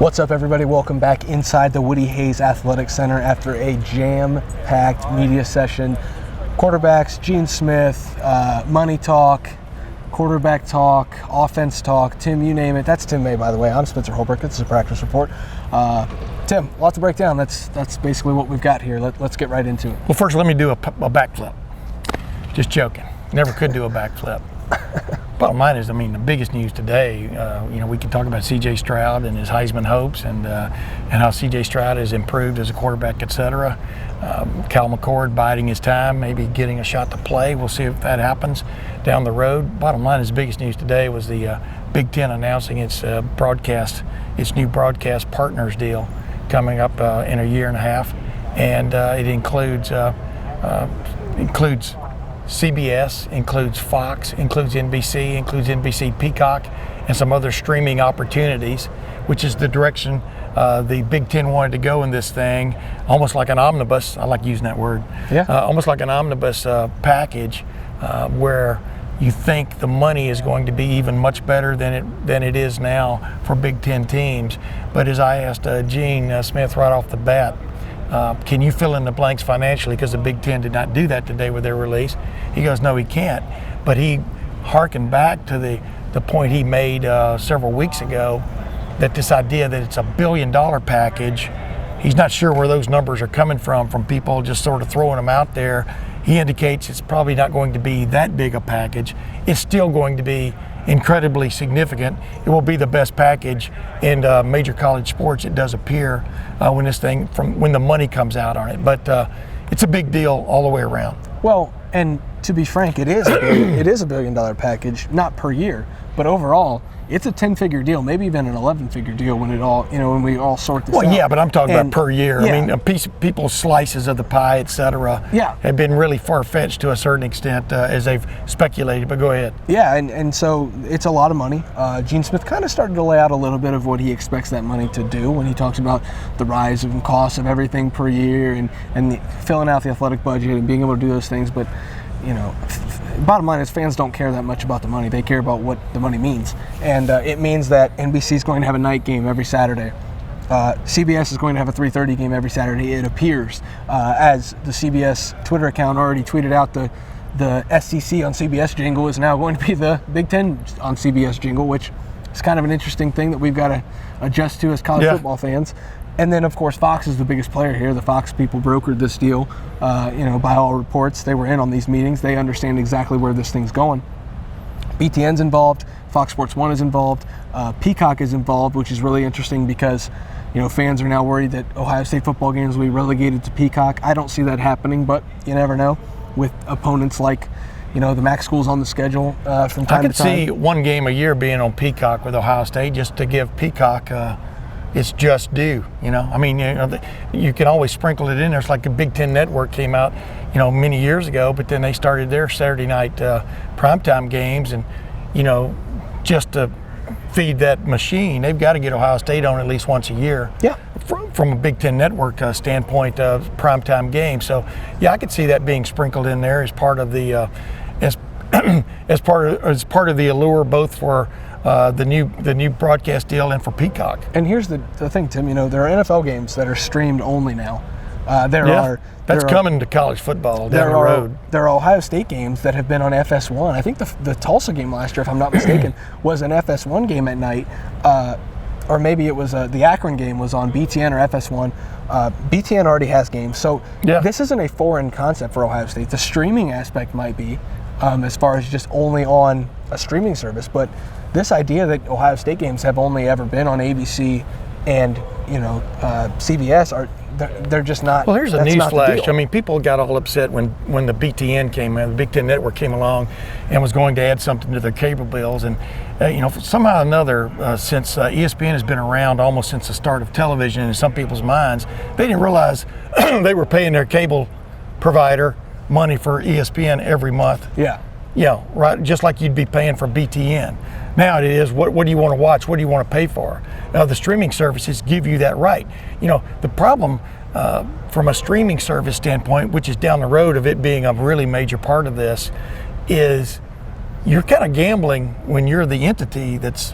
What's up, everybody? Welcome back inside the Woody Hayes Athletic Center after a jam-packed media session. Quarterbacks, Gene Smith, money talk, quarterback talk, offense talk. Tim, you name it. That's Tim May, by the way. I'm Spencer Holbrook. This is a practice report. Tim, a lot to break down. That's basically what we've got here. Let's get right into it. Well, first, let me do a backflip. Just joking. Never could do a backflip. Bottom line is, the biggest news today, we can talk about C.J. Stroud and his Heisman hopes and how C.J. Stroud has improved as a quarterback, etc. Kyle McCord biding his time, maybe getting a shot to play. We'll see if that happens down the road. Bottom line is, the biggest news today was the Big Ten announcing its new broadcast partners deal coming up in a year and a half, and it includes CBS, includes Fox, includes NBC Peacock, and some other streaming opportunities, which is the direction the Big Ten wanted to go in this thing, almost like an omnibus. I like using that word. Yeah. Almost like an omnibus package, where you think the money is going to be even much better than it is now for Big Ten teams. But as I asked Gene Smith right off the bat, can you fill in the blanks financially? Because the Big Ten did not do that today with their release. He goes, no, he can't. But he hearkened back to the point he made several weeks ago, that this idea that it's $1 billion package, he's not sure where those numbers are coming from people just sort of throwing them out there. He indicates it's probably not going to be that big a package. It's still going to be incredibly significant. It will be the best package in major college sports, it does appear, when the money comes out on it. But it's a big deal all the way around. Well, and to be frank, it is $1 billion package, not per year, but overall, it's a 10-figure deal, maybe even an 11-figure deal when we all sort this out. Well, yeah, but I'm talking about per year. Yeah. People's slices of the pie, et cetera, have been really far-fetched to a certain extent, as they've speculated, but go ahead. Yeah, and so it's a lot of money. Gene Smith kind of started to lay out a little bit of what he expects that money to do when he talks about the rise in costs of everything per year and filling out the athletic budget and being able to do those things, but bottom line is, fans don't care that much about the money. They care about what the money means. And it means that NBC is going to have a night game every Saturday. CBS is going to have a 3:30 game every Saturday, it appears. As the CBS Twitter account already tweeted out, the SEC on CBS jingle is now going to be the Big Ten on CBS jingle, which is kind of an interesting thing that we've got to adjust to as college football fans. And then, of course, Fox is the biggest player here. The Fox people brokered this deal. By all reports, they were in on these meetings. They understand exactly where this thing's going. BTN's involved. Fox Sports 1 is involved. Peacock is involved, which is really interesting because, fans are now worried that Ohio State football games will be relegated to Peacock. I don't see that happening, but you never know with opponents like, the MAC schools on the schedel from time to time. I could see one game a year being on Peacock with Ohio State just to give Peacock it's just due, you can always sprinkle it in there. It's like the Big Ten Network came out, many years ago, but then they started their Saturday night primetime games, and, just to feed that machine, they've got to get Ohio State on at least once a year. Yeah. From a Big Ten Network standpoint of primetime games. So, yeah, I could see that being sprinkled in there as part of the as part of the allure, both for the new broadcast deal and for Peacock. And here's the thing, Tim. There are NFL games that are streamed only now. That's coming to college football down the road. There are Ohio State games that have been on FS1. I think the Tulsa game last year, if I'm not mistaken, was an FS1 game at night, or maybe it was the Akron game was on BTN or FS1. BTN already has games, so this isn't a foreign concept for Ohio State. The streaming aspect might be, as far as just only on a streaming service, but this idea that Ohio State games have only ever been on ABC and CBS they're just not. Well, here's a news flash. People got all upset when the BTN came in, the Big Ten Network came along, and was going to add something to their cable bills. And somehow or another, since ESPN has been around almost since the start of television in some people's minds, they didn't realize they were paying their cable provider money for ESPN every month. Yeah, right. Just like you'd be paying for BTN. Now it is, what do you want to watch? What do you want to pay for? Now the streaming services give you that right. The problem from a streaming service standpoint, which is down the road of it being a really major part of this, is you're kind of gambling when you're the entity that's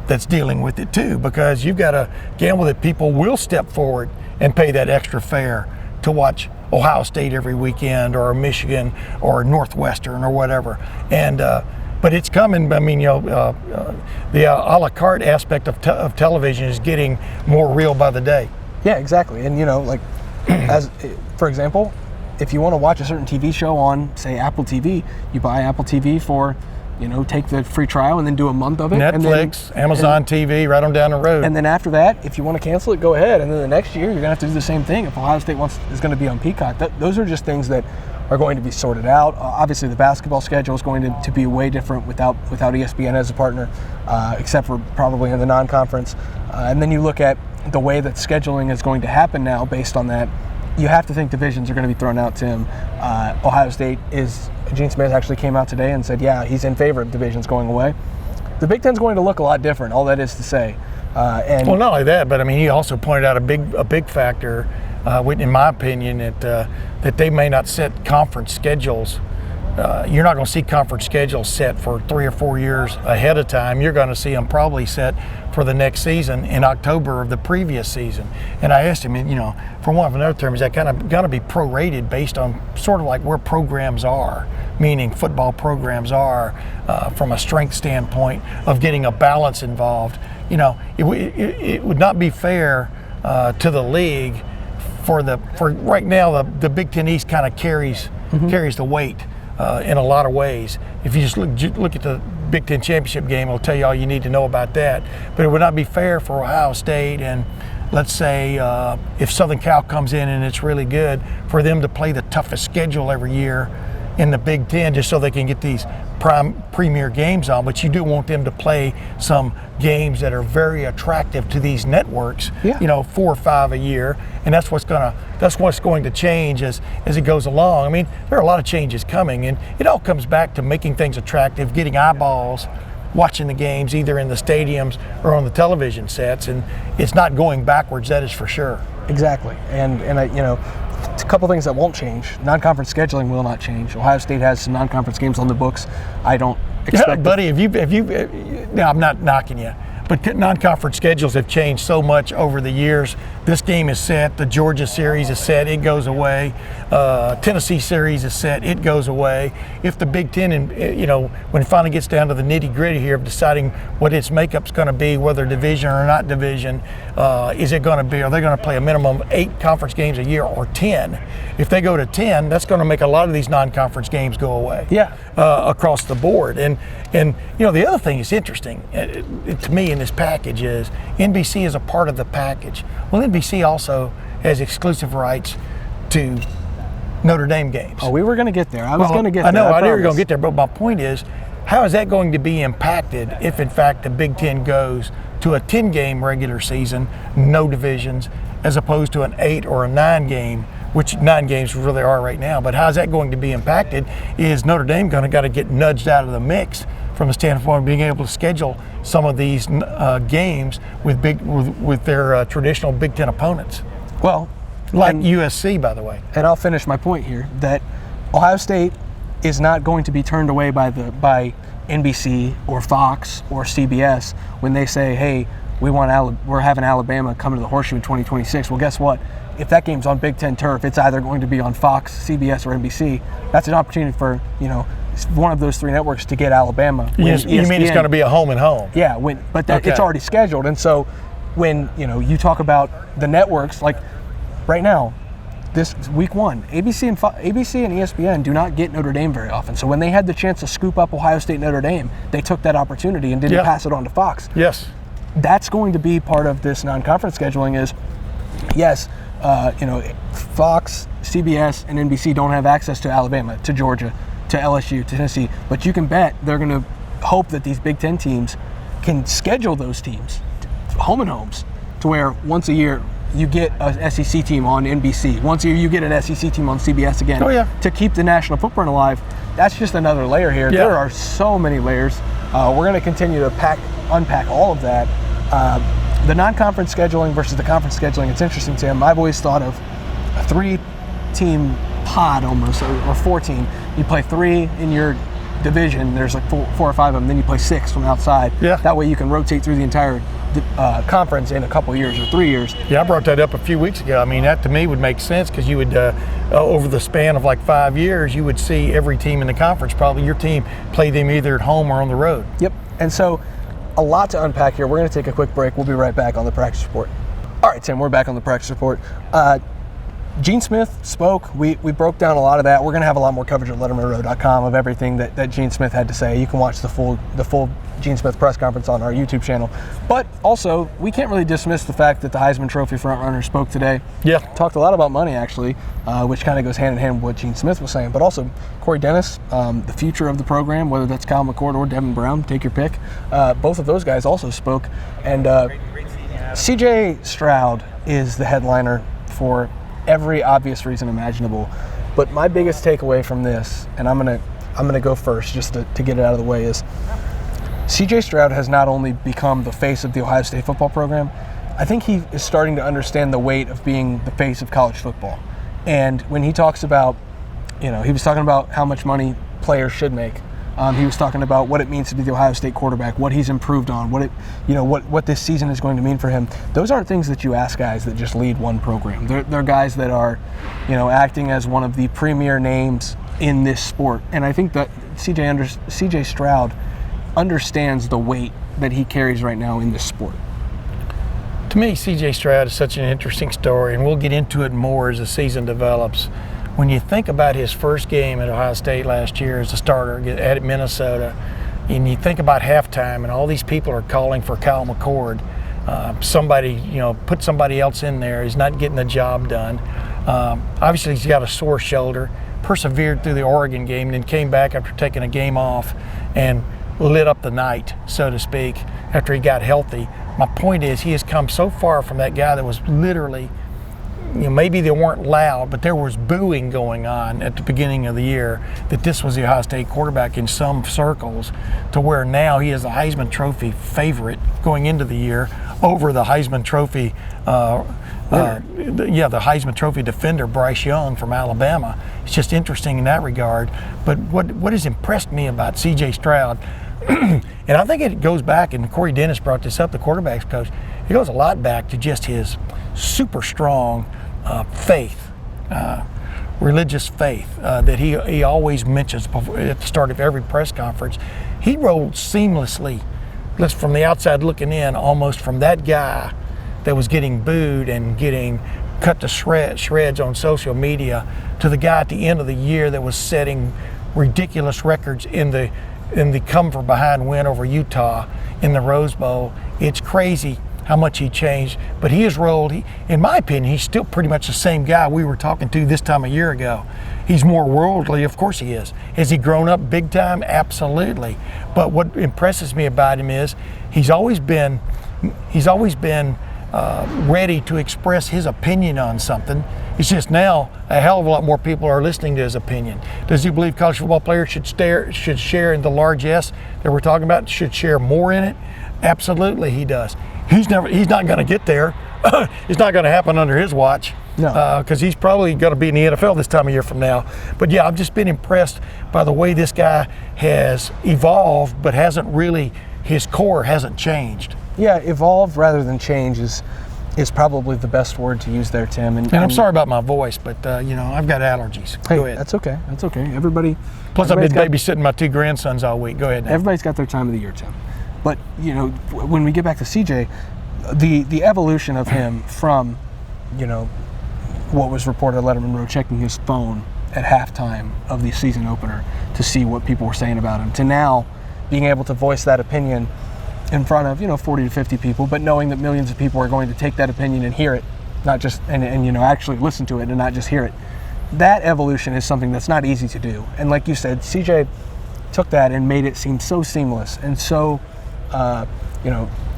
that's dealing with it too, because you've got to gamble that people will step forward and pay that extra fare to watch Ohio State every weekend, or Michigan, or Northwestern, or whatever. And but it's coming. I mean, the a la carte aspect of television is getting more real by the day. Yeah, exactly. And like, as for example, if you want to watch a certain TV show on, say, Apple TV, you buy Apple TV for, take the free trial and then do a month of it. Netflix, Amazon TV, right on down the road. And then after that, if you want to cancel it, go ahead. And then the next year, you're going to have to do the same thing. If Ohio State is going to be on Peacock, those are just things that are going to be sorted out. Obviously, the basketball schedule is going to be way different without ESPN as a partner, except for probably in the non-conference. And then you look at the way that scheduling is going to happen now based on that. You have to think divisions are going to be thrown out, Tim. Ohio State Gene Smith actually came out today and said, yeah, he's in favor of divisions going away. The Big Ten's going to look a lot different, all that is to say. And well, not only that, but I mean, he also pointed out a big factor, in my opinion, that they may not set conference schedules. You're not going to see conference schedules set for 3 or 4 years ahead of time. You're going to see them probably set for the next season in October of the previous season. And I asked him, for one of another term, is that kind of going to be prorated based on sort of like where programs are, meaning football programs are, from a strength standpoint of getting a balance involved. It would not be fair to the league for right now. The Big Ten East kind of carries the weight. In a lot of ways. If you just look at the Big Ten championship game, it'll tell you all you need to know about that. But it would not be fair for Ohio State and, let's say, if Southern Cal comes in and it's really good, for them to play the toughest schedule every year in the Big Ten just so they can get these premier games on. But you do want them to play some games that are very attractive to these networks, 4 or 5 a year. And that's what's going to change as it goes along. I mean, there are a lot of changes coming, and it all comes back to making things attractive, getting eyeballs watching the games either in the stadiums or on the television sets, and it's not going backwards, that is for sure. Exactly. And a couple things that won't change. Non-conference scheduling will not change. Ohio State has some non-conference games on the books. I don't expect buddy, now I'm not knocking you, but non-conference schedules have changed so much over the years. This game is set. The Georgia series is set. It goes away. Tennessee series is set. It goes away. If the Big Ten, when it finally gets down to the nitty-gritty here of deciding what its makeup's going to be, whether division or not division, are they going to play a minimum of 8 conference games a year or 10? If they go to 10, that's going to make a lot of these non-conference games go away. Yeah. Across the board. And the other thing that's interesting to me in this package is NBC is a part of the package. Well, NBC also has exclusive rights to Notre Dame games. Oh, we were going to get there. I was going to get there. I know, I knew you were going to get there, but my point is, how is that going to be impacted if, in fact, the Big Ten goes to a 10-game regular season, no divisions, as opposed to an 8 or a 9-game, which 9 games really are right now. But how is that going to be impacted? Is Notre Dame got to get nudged out of the mix from the standpoint of being able to schedule some of these games with their traditional Big Ten opponents? Well, like USC, by the way. And I'll finish my point here that Ohio State is not going to be turned away by NBC or Fox or CBS when they say, hey, we're having Alabama come to the Horseshoe in 2026. Well, guess what? If that game's on Big Ten turf, it's either going to be on Fox, CBS, or NBC. That's an opportunity for one of those 3 networks to get Alabama. You mean it's going to be a home and home? Yeah, it's already scheduled. And so when you talk about the networks, like right now, this week 1, ABC and ESPN do not get Notre Dame very often. So when they had the chance to scoop up Ohio State Notre Dame, they took that opportunity and didn't pass it on to Fox. Yes. That's going to be part of this non-conference scheduling is, yes, Fox, CBS, and NBC don't have access to Alabama, to Georgia, to LSU, to Tennessee, but you can bet they're going to hope that these Big Ten teams can schedule those teams, home and homes, to where once a year you get an SEC team on NBC. Once a year you get an SEC team on CBS again to keep the national footprint alive. That's just another layer here. Yeah. There are so many layers. We're going to continue to unpack all of that. The non-conference scheduling versus the conference scheduling, it's interesting, Tim. I've always thought of a 3-team pod almost, or 4-team. You play 3 in your division, there's like four or five of them, then you play 6 from outside. Yeah. That way you can rotate through the entire conference in a couple years or 3 years. Yeah, I brought that up a few weeks ago. I mean, that to me would make sense because you would, over the span of like 5 years, you would see every team in the conference, probably your team, play them either at home or on the road. Yep. And so a lot to unpack here. We're going to take a quick break. We'll be right back on the practice report. All right, Tim, we're back on the practice report. Gene Smith spoke. We broke down a lot of that. We're going to have a lot more coverage at lettermenrow.com of everything that Gene Smith had to say. You can watch the full Gene Smith press conference on our YouTube channel. But also, we can't really dismiss the fact that the Heisman Trophy frontrunner spoke today. Yeah. Talked a lot about money, actually, which kind of goes hand in hand with what Gene Smith was saying. But also, Corey Dennis, the future of the program, whether that's Kyle McCord or Devin Brown, take your pick. Both of those guys also spoke. And CJ Stroud is the headliner for every obvious reason imaginable. But my biggest takeaway from this, and I'm gonna go first just to get it out of the way, is CJ Stroud has not only become the face of the Ohio State football program, I think he is starting to understand the weight of being the face of college football. And when he talks about, he was talking about how much money players should make. He was talking about what it means to be the Ohio State quarterback, what he's improved on, what this season is going to mean for him. Those aren't things that you ask guys that just lead one program. They're guys that are, acting as one of the premier names in this sport. And I think that CJ Stroud understands the weight that he carries right now in this sport. To me, CJ Stroud is such an interesting story, and we'll get into it more as the season develops. When you think about his first game at Ohio State last year as a starter at Minnesota, and you think about halftime and all these people are calling for Kyle McCord, put somebody else in there. He's not getting the job done. Obviously, he's got a sore shoulder, persevered through the Oregon game, and then came back after taking a game off and lit up the night, so to speak, after he got healthy. My point is he has come so far from that guy that was literally, maybe they weren't loud, but there was booing going on at the beginning of the year that this was the Ohio State quarterback in some circles, to where now he is the Heisman Trophy favorite going into the year over the Heisman Trophy, the Heisman Trophy defender Bryce Young from Alabama. It's just interesting in that regard. But what has impressed me about C.J. Stroud, and I think it goes back, and Corey Dennis brought this up, the quarterback's coach, it goes a lot back to just his super strong faith, religious faith that he always mentions at the start of every press conference. He rolled seamlessly, just from the outside looking in, almost from that guy that was getting booed and getting cut to shreds on social media to the guy at the end of the year that was setting ridiculous records in the come from behind win over Utah in the Rose Bowl. It's crazy how much he changed, but he has rolled. In my opinion, he's still pretty much the same guy we were talking to this time a year ago. He's more worldly, of course he is. Has he grown up big time? Absolutely. But what impresses me about him is he's always been ready to express his opinion on something. It's just now a hell of a lot more people are listening to his opinion. Does he believe college football players should share in the large S that we're talking about, should share more in it? Absolutely he does. He's not going to get there. It's not going to happen under his watch. No. Because he's probably going to be in the NFL this time of year from now. But yeah, I've just been impressed by the way this guy has evolved, but his core hasn't changed. Yeah, evolve rather than change is probably the best word to use there, Tim. And I'm sorry about my voice, but I've got allergies. Hey, go ahead. That's okay. That's okay. Everybody. Plus, I've been babysitting my 2 grandsons all week. Go ahead now. Everybody's got their time of the year, Tim. But when we get back to CJ, the evolution of him from, what was reported at Lettermen Row, checking his phone at halftime of the season opener to see what people were saying about him, to now being able to voice that opinion in front of 40 to 50 people, but knowing that millions of people are going to take that opinion and hear it, not just and actually listen to it and not just hear it. That evolution is something that's not easy to do. And like you said, CJ took that and made it seem so seamless and so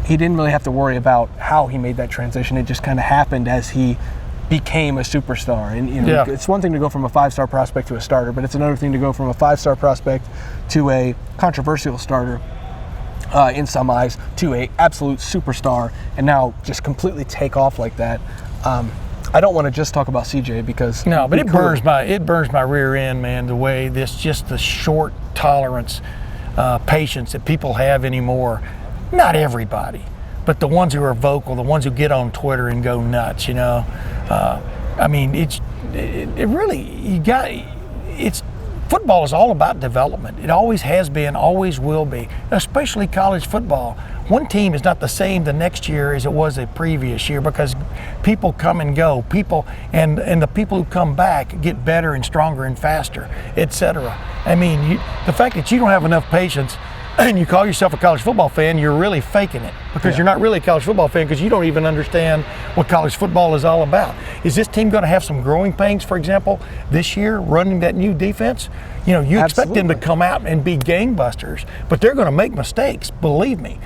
he didn't really have to worry about how he made that transition. It just kind of happened as he became a superstar. And It's one thing to go from a 5-star prospect to a starter, but it's another thing to go from a 5-star prospect to a controversial starter in some eyes, to a absolute superstar, and now just completely take off like that. I I don't want to just talk about CJ because no, but it burns my rear end, man. The way the short tolerance, patience that people have anymore. Not everybody, but the ones who are vocal, the ones who get on Twitter and go nuts. I mean, football is all about development. It always has been, always will be, especially college football. One team is not the same the next year as it was the previous year because people come and go. And the people who come back get better and stronger and faster, etc. I mean, the fact that you don't have enough patience and you call yourself a college football fan, you're really faking it because you're not really a college football fan because you don't even understand what college football is all about. Is this team going to have some growing pains, for example, this year running that new defense? You expect them to come out and be gangbusters, but they're going to make mistakes, believe me,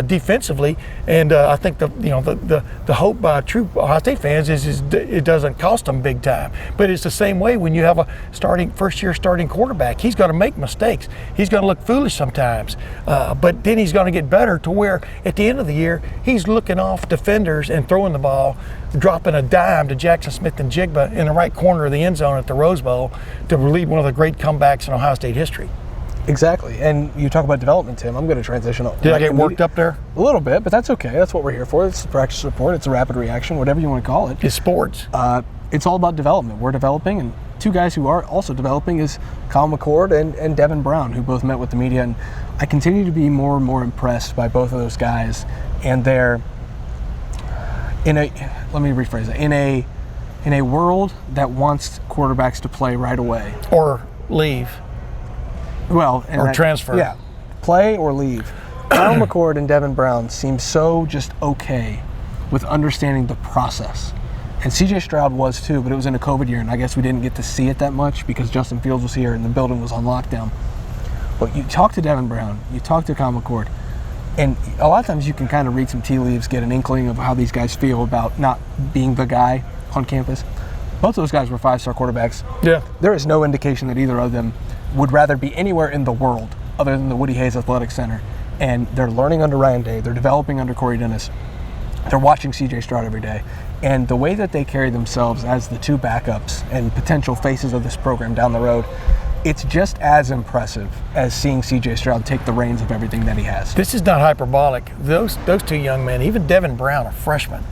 defensively. And I think the hope by true Ohio State fans is it doesn't cost them big time. But it's the same way when you have a first-year starting quarterback. He's going to make mistakes. He's going to look foolish sometimes, but then he's going to get better to where at the end of the year he's looking off defenders and throwing the ball, dropping a dime to Jackson Smith and Jigba in the right corner of the end zone at the Rose Bowl to lead one of the great comebacks in Ohio State history. Exactly. And you talk about development, Tim. I'm going to transition. Did I get worked up there? A little bit, but that's okay. That's what we're here for. It's a practice report. It's a rapid reaction, whatever you want to call it. It's sports. It's all about development. We're developing, and two guys who are also developing is Kyle McCord and Devin Brown, who both met with the media. And I continue to be more and more impressed by both of those guys. And they're let me rephrase it, in a world that wants quarterbacks to play right away. Or leave. Well, or transfer. Yeah, play or leave. Kyle McCord and Devin Brown seem so just okay with understanding the process. And CJ Stroud was too, but it was in a COVID year, and I guess we didn't get to see it that much because Justin Fields was here and the building was on lockdown. But you talk to Devin Brown, you talk to Kyle McCord, and a lot of times you can kind of read some tea leaves, get an inkling of how these guys feel about not being the guy on campus. Both of those guys were 5-star quarterbacks. Yeah. There is no indication that either of them would rather be anywhere in the world other than the Woody Hayes Athletic Center. And they're learning under Ryan Day. They're developing under Corey Dennis. They're watching CJ Stroud every day. And the way that they carry themselves as the two backups and potential faces of this program down the road, it's just as impressive as seeing CJ Stroud take the reins of everything that he has. This is not hyperbolic. Those two young men, even Devin Brown, a freshman,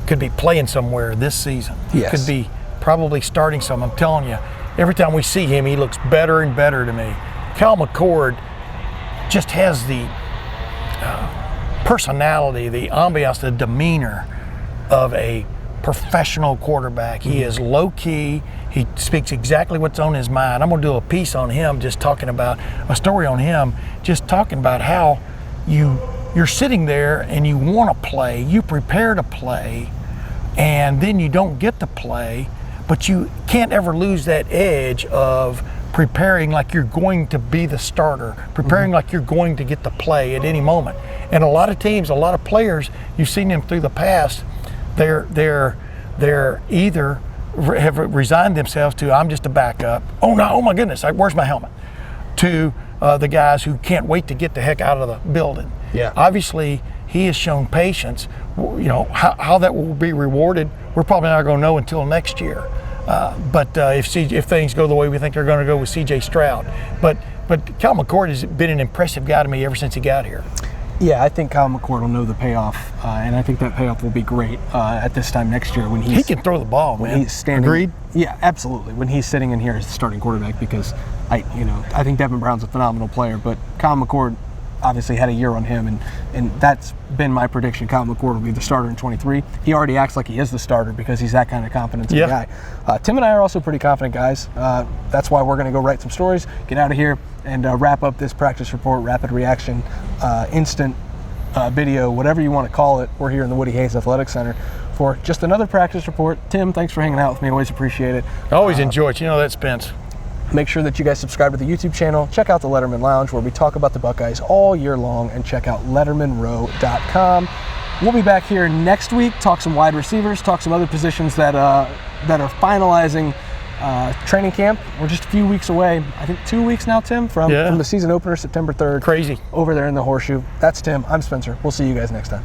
could be playing somewhere this season. Yes. Could be probably starting some. I'm telling you, every time we see him, he looks better and better to me. Kyle McCord just has the personality, the ambiance, the demeanor of a professional quarterback. He is low-key. He speaks exactly what's on his mind. I'm going to do a piece on him, just talking about a story on him, just talking about how you're sitting there and you want to play, you prepare to play, and then you don't get to play, but you can't ever lose that edge of preparing like you're going to be the starter, preparing like you're going to get to play at any moment. And a lot of teams, a lot of players, you've seen them through the past, they're either have resigned themselves to, I'm just a backup. Oh no, oh my goodness, where's my helmet? To the guys who can't wait to get the heck out of the building. Yeah. Obviously, he has shown patience. How that will be rewarded, we're probably not going to know until next year. But if things go the way we think they're going to go with CJ Stroud. But Kyle McCord has been an impressive guy to me ever since he got here. Yeah, I think Kyle McCord will know the payoff, and I think that payoff will be great at this time next year when he can throw the ball, man. He's standing. Agreed? Yeah, absolutely. When he's sitting in here as the starting quarterback, because I think Devin Brown's a phenomenal player, but Kyle McCord obviously had a year on him, and that's been my prediction. Kyle McCord will be the starter in 23. He already acts like he is the starter because he's that kind of confidence guy. Tim and I are also pretty confident guys. That's why we're going to go write some stories, get out of here, and wrap up this practice report, rapid reaction, instant video, whatever you want to call it. We're here in the Woody Hayes Athletic Center for just another practice report. Tim, thanks for hanging out with me. Always appreciate it. I always enjoy it. You know that, Spence. Make sure that you guys subscribe to the YouTube channel. Check out the Lettermen Lounge where we talk about the Buckeyes all year long, and check out lettermenrow.com. We'll be back here next week, talk some wide receivers, talk some other positions that are finalizing training camp. We're just a few weeks away. I think 2 weeks now, Tim, from the season opener, September 3rd. Crazy. Over there in the Horseshoe. That's Tim. I'm Spencer. We'll see you guys next time.